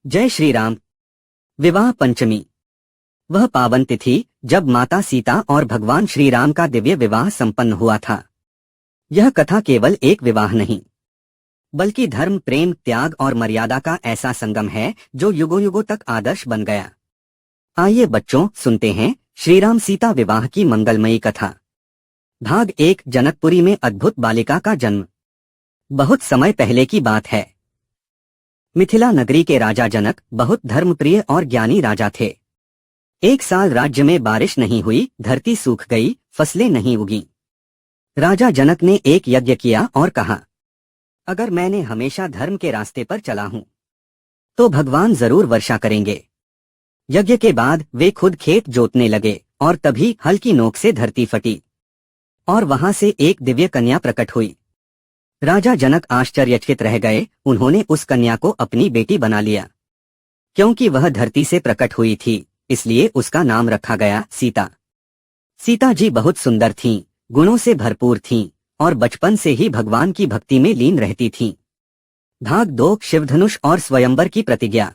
जय श्री राम। विवाह पंचमी वह पावन तिथि जब माता सीता और भगवान श्री राम का दिव्य विवाह संपन्न हुआ था। यह कथा केवल एक विवाह नहीं, बल्कि धर्म, प्रेम, त्याग और मर्यादा का ऐसा संगम है जो युगों युगों तक आदर्श बन गया। आइए बच्चों, सुनते हैं श्री राम सीता विवाह की मंगलमयी कथा। भाग 1। जनकपुरी में अद्भुत बालिका का जन्म। बहुत समय पहले की बात है। मिथिला नगरी के राजा जनक बहुत धर्मप्रिय और ज्ञानी राजा थे। एक साल राज्य में बारिश नहीं हुई, धरती सूख गई, फसलें नहीं उगी। राजा जनक ने एक यज्ञ किया और कहा, अगर मैंने हमेशा धर्म के रास्ते पर चला हूं तो भगवान जरूर वर्षा करेंगे। यज्ञ के बाद वे खुद खेत जोतने लगे और तभी हल की नोक से धरती फटी और वहां से एक दिव्य कन्या प्रकट हुई। राजा जनक आश्चर्यचकित रह गए। उन्होंने उस कन्या को अपनी बेटी बना लिया। क्योंकि वह धरती से प्रकट हुई थी, इसलिए उसका नाम रखा गया सीता। सीता जी बहुत सुंदर थीं, गुणों से भरपूर थीं और बचपन से ही भगवान की भक्ति में लीन रहती थीं। भाग 2। शिवधनुष और स्वयंवर की प्रतिज्ञा।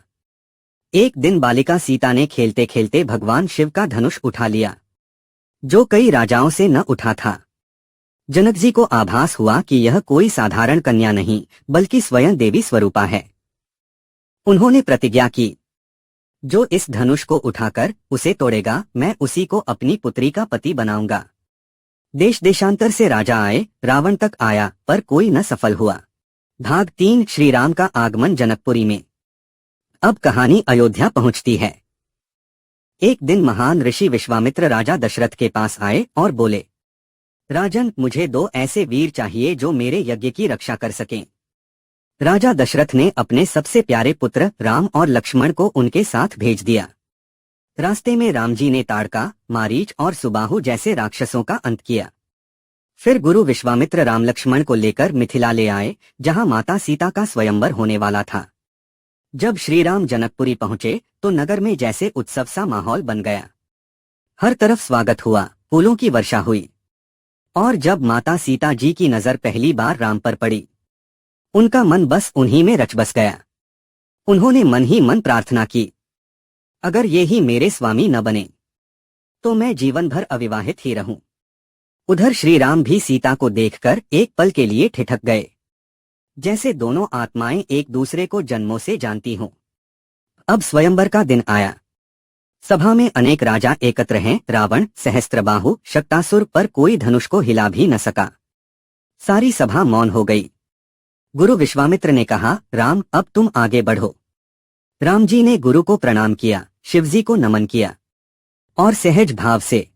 एक दिन बालिका सीता ने खेलते खेलते भगवान शिव का धनुष उठा लिया, जो कई राजाओं से न उठा था। जनक जी को आभास हुआ कि यह कोई साधारण कन्या नहीं, बल्कि स्वयं देवी स्वरूपा है। उन्होंने प्रतिज्ञा की, जो इस धनुष को उठाकर उसे तोड़ेगा, मैं उसी को अपनी पुत्री का पति बनाऊंगा। देश देशांतर से राजा आए, रावण तक आया, पर कोई न सफल हुआ। भाग 3। श्री राम का आगमन जनकपुरी में। अब कहानी अयोध्या पहुंचती है। एक दिन महान ऋषि विश्वामित्र राजा दशरथ के पास आए और बोले, राजन, मुझे 2 ऐसे वीर चाहिए जो मेरे यज्ञ की रक्षा कर सकें। राजा दशरथ ने अपने सबसे प्यारे पुत्र राम और लक्ष्मण को उनके साथ भेज दिया। रास्ते में राम जी ने ताड़का, मारीच और सुबाहु जैसे राक्षसों का अंत किया। फिर गुरु विश्वामित्र राम लक्ष्मण को लेकर मिथिला ले आए, जहां माता सीता का स्वयंवर होने वाला था। जब श्री राम जनकपुरी पहुंचे तो नगर में जैसे उत्सव सा माहौल बन गया। हर तरफ स्वागत हुआ, फूलों की वर्षा हुई। और जब माता सीता जी की नजर पहली बार राम पर पड़ी, उनका मन बस उन्हीं में रच बस गया। उन्होंने मन ही मन प्रार्थना की, अगर ये ही मेरे स्वामी न बने तो मैं जीवन भर अविवाहित ही रहूं। उधर श्री राम भी सीता को देखकर एक पल के लिए ठिठक गए, जैसे दोनों आत्माएं एक दूसरे को जन्मों से जानती हों। अब स्वयंवर का दिन आया। सभा में अनेक राजा एकत्र हैं। रावण, सहस्त्रबाहु, शक्तासुर, पर कोई धनुष को हिला भी न सका। सारी सभा मौन हो गई। गुरु विश्वामित्र ने कहा, राम, अब तुम आगे बढ़ो। राम जी ने गुरु को प्रणाम किया, शिवजी को नमन किया और सहज भाव से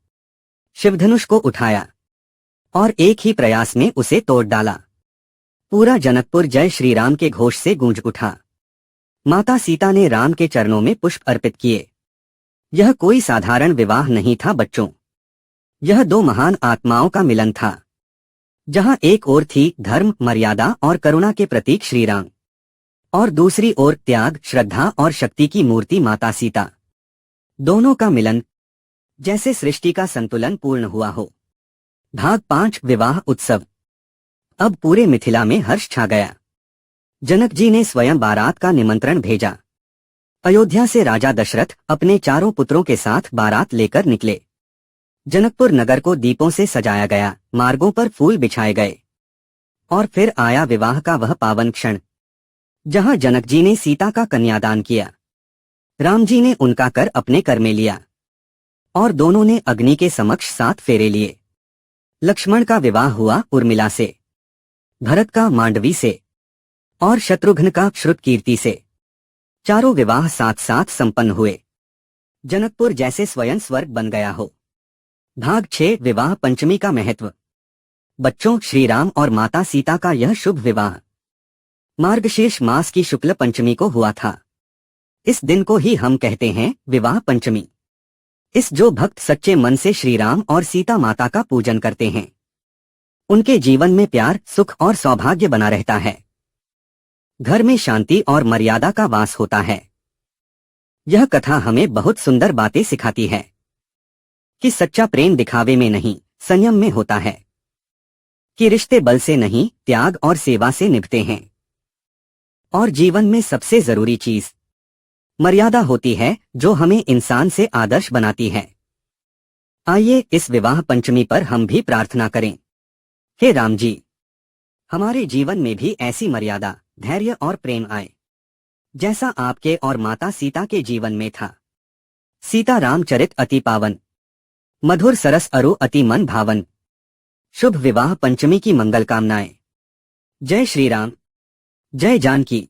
शिवधनुष को उठाया और एक ही प्रयास में उसे तोड़ डाला। पूरा जनकपुर जय श्री राम के घोष से गूंज उठा। माता सीता ने राम के चरणों में पुष्प अर्पित किए। यह कोई साधारण विवाह नहीं था बच्चों, यह 2 महान आत्माओं का मिलन था। जहां एक ओर थी धर्म, मर्यादा और करुणा के प्रतीक श्री राम, और दूसरी ओर त्याग, श्रद्धा और शक्ति की मूर्ति माता सीता। दोनों का मिलन, जैसे सृष्टि का संतुलन पूर्ण हुआ हो। भाग 5। विवाह उत्सव। अब पूरे मिथिला में हर्ष छा गया। जनक जी ने स्वयं बारात का निमंत्रण भेजा। अयोध्या से राजा दशरथ अपने 4 पुत्रों के साथ बारात लेकर निकले। जनकपुर नगर को दीपों से सजाया गया, मार्गों पर फूल बिछाए गए। और फिर आया विवाह का वह पावन क्षण, जहां जनक जी ने सीता का कन्यादान किया। राम जी ने उनका कर अपने कर में लिया और दोनों ने अग्नि के समक्ष 7 फेरे लिए। लक्ष्मण का विवाह हुआ उर्मिला से, भरत का मांडवी से और शत्रुघ्न का श्रुतकीर्ति से। 4 विवाह साथ साथ संपन्न हुए। जनकपुर जैसे स्वयं स्वर्ग बन गया हो। भाग 6। विवाह पंचमी का महत्व। बच्चों, श्री राम और माता सीता का यह शुभ विवाह मार्गशीर्ष मास की शुक्ल पंचमी को हुआ था। इस दिन को ही हम कहते हैं विवाह पंचमी। इस जो भक्त सच्चे मन से श्री राम और सीता माता का पूजन करते हैं, उनके जीवन में प्यार, सुख और सौभाग्य बना रहता है। घर में शांति और मर्यादा का वास होता है। यह कथा हमें बहुत सुंदर बातें सिखाती है कि सच्चा प्रेम दिखावे में नहीं, संयम में होता है। कि रिश्ते बल से नहीं, त्याग और सेवा से निभते हैं। और जीवन में सबसे जरूरी चीज मर्यादा होती है जो हमें इंसान से आदर्श बनाती है। आइए इस विवाह पंचमी पर हम भी प्रार्थना करें। हे राम जी, हमारे जीवन में भी ऐसी मर्यादा, धैर्य और प्रेम आए जैसा आपके और माता सीता के जीवन में था। सीता रामचरित अति पावन, मधुर सरस अरु अति मन भावन। शुभ विवाह पंचमी की मंगल कामनाएं। जय श्री राम, जय जानकी।